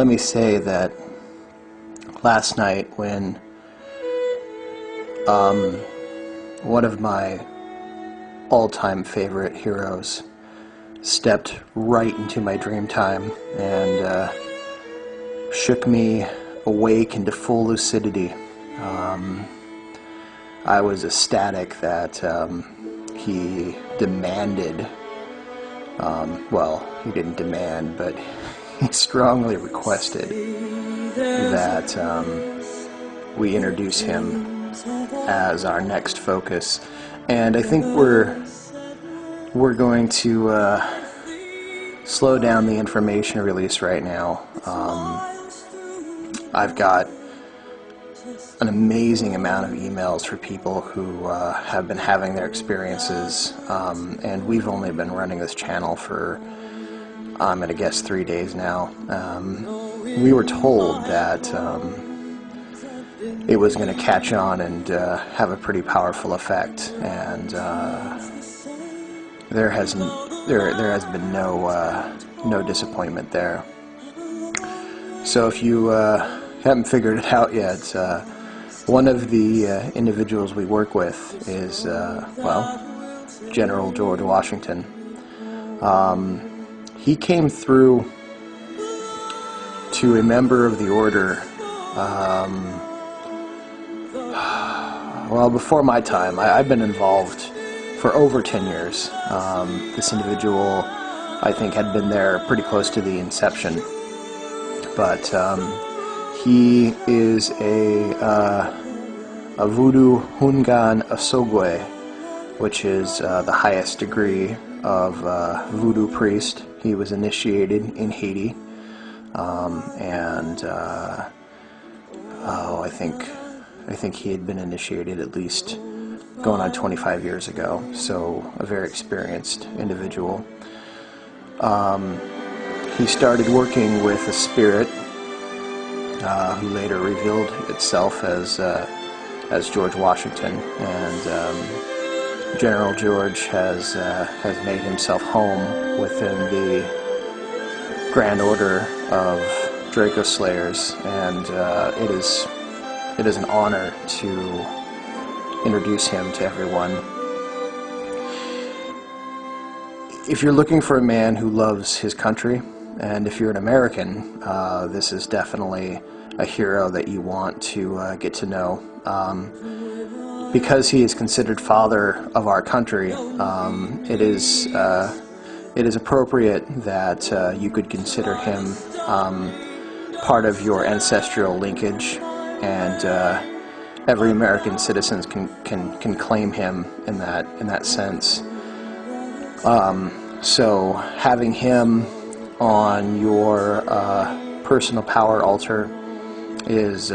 let me say that last night when one of my all-time favorite heroes stepped right into my dream time and shook me awake into full lucidity, I was ecstatic that he demanded, well, he didn't demand, but he strongly requested that we introduce him as our next focus. And I think we're going to slow down the information release right now. I've got an amazing amount of emails for people who have been having their experiences, and we've only been running this channel for, I'm going to guess, 3 days now. We were told that it was going to catch on and have a pretty powerful effect, and there has been no disappointment there. So if you haven't figured it out yet, one of the individuals we work with is, well, General George Washington. He came through to a member of the order, well, before my time. I've been involved for over 10 years. This individual, I think, had been there pretty close to the inception. But he is a Voodoo Hungan Asogwe, which is the highest degree of voodoo priest. He was initiated in Haiti, and I think he had been initiated at least going on 25 years ago. So a very experienced individual. He started working with a spirit who later revealed itself as George Washington, and General George has made himself home within the Grand Order of Draco Slayers, and it is an honor to introduce him to everyone. If you're looking for a man who loves his country, and if you're an American, this is definitely a hero that you want to get to know. Because he is considered father of our country, it is appropriate that you could consider him part of your ancestral linkage, and every American citizen can claim him in that sense. So having him on your personal power altar is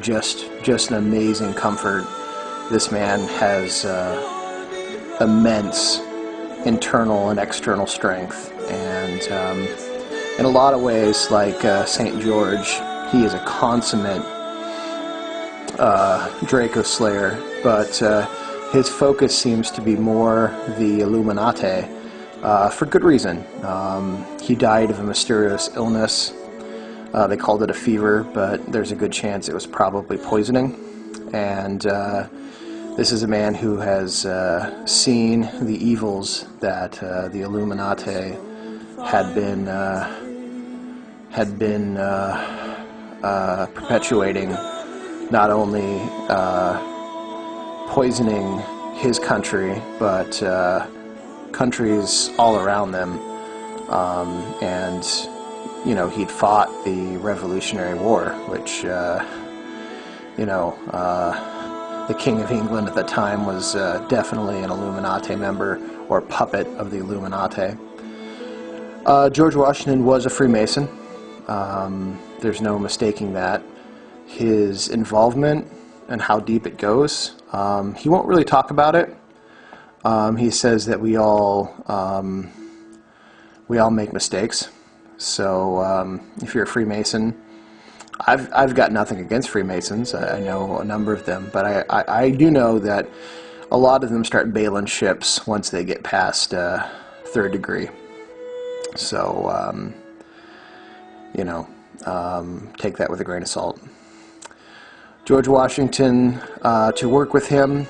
just an amazing comfort. This man has immense internal and external strength, and in a lot of ways, like St. George, he is a consummate Draco Slayer, but his focus seems to be more the Illuminati, for good reason. He died of a mysterious illness. They called it a fever, but there's a good chance it was probably poisoning. And this is a man who has seen the evils that the Illuminati had been perpetuating, not only poisoning his country, but countries all around them. And you know, he'd fought the Revolutionary War, which the King of England at the time was definitely an Illuminati member, or puppet of the Illuminati. George Washington was a Freemason. There's no mistaking that. His involvement and how deep it goes, he won't really talk about it. He says that we all make mistakes. So if you're a Freemason, I've got nothing against Freemasons. I know a number of them, but I do know that a lot of them start bailing ships once they get past third degree. So you know, take that with a grain of salt. George Washington, to work with him,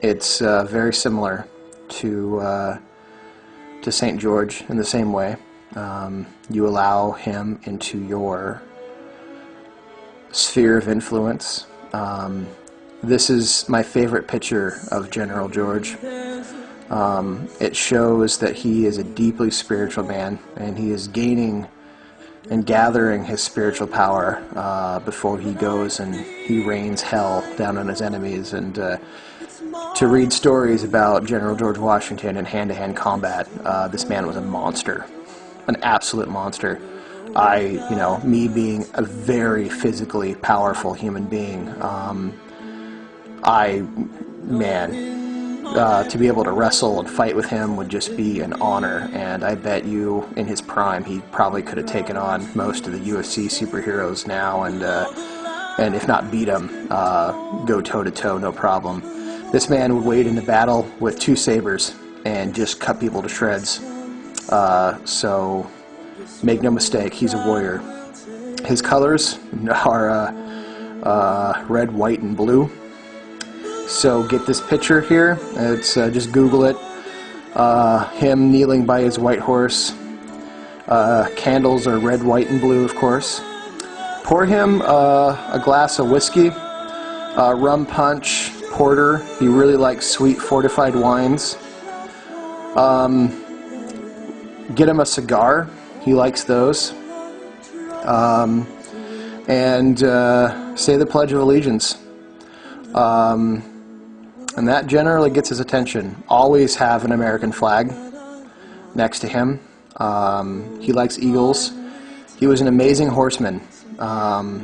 it's very similar to St. George in the same way. You allow him into your sphere of influence. This is my favorite picture of General George. It shows that he is a deeply spiritual man, and he is gaining and gathering his spiritual power before he goes and he rains hell down on his enemies. And to read stories about General George Washington in hand-to-hand combat, this man was a monster, an absolute monster. Me being a very physically powerful human being, to be able to wrestle and fight with him would just be an honor. And I bet you, in his prime, he probably could have taken on most of the UFC superheroes now, and if not beat them, go toe-to-toe, no problem. This man would wade into battle with 2 sabers and just cut people to shreds. So make no mistake, he's a warrior. His colors are red, white, and blue. So get this picture here. It's just Google it. Him kneeling by his white horse. Candles are red, white, and blue, of course. Pour him a glass of whiskey, rum punch, porter. He really likes sweet fortified wines. Get him a cigar. He likes those. And say the Pledge of Allegiance. And that generally gets his attention. Always have an American flag next to him. He likes eagles. He was an amazing horseman.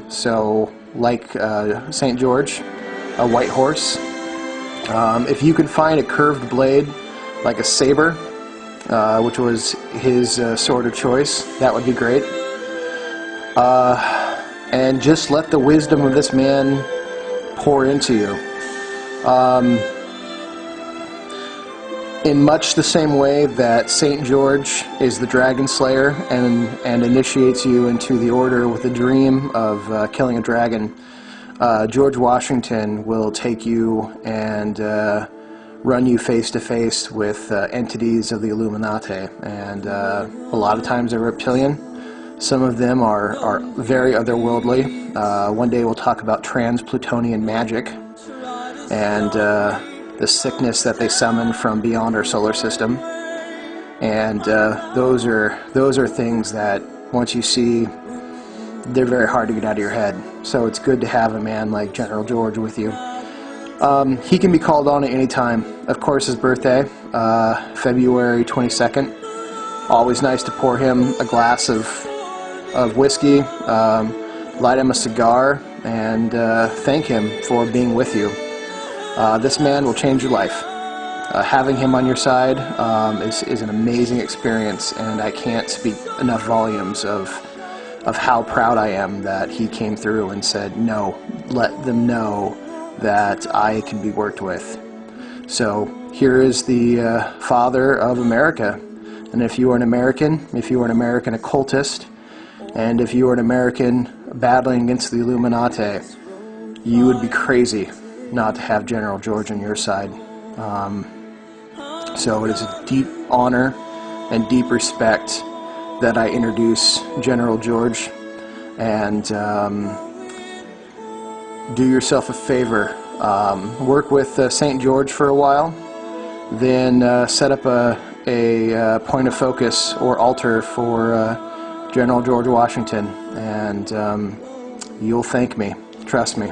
So, like St. George, a white horse. If you can find a curved blade, like a saber, which was his sword of choice, that would be great. And just let the wisdom of this man pour into you. In much the same way that St. George is the dragon slayer and initiates you into the order with the dream of killing a dragon, George Washington will take you and run you face to face with entities of the Illuminati, and a lot of times they're reptilian. Some of them are very otherworldly. One day we'll talk about trans-Plutonian magic and the sickness that they summon from beyond our solar system. And those are things that once you see, they're very hard to get out of your head. So it's good to have a man like General George with you. He can be called on at any time. Of course, his birthday, February 22nd. Always nice to pour him a glass of whiskey, light him a cigar, and thank him for being with you. This man will change your life. Having him on your side is an amazing experience, and I can't speak enough volumes of how proud I am that he came through and said, no, let them know that I can be worked with. So here is the father of America. And if you are an American, if you are an American occultist, and if you are an American battling against the Illuminati, you would be crazy not to have General George on your side. So it is a deep honor and deep respect that I introduce General George. And do yourself a favor. Work with St. George for a while, then set up a point of focus or altar for General George Washington, and you'll thank me. Trust me.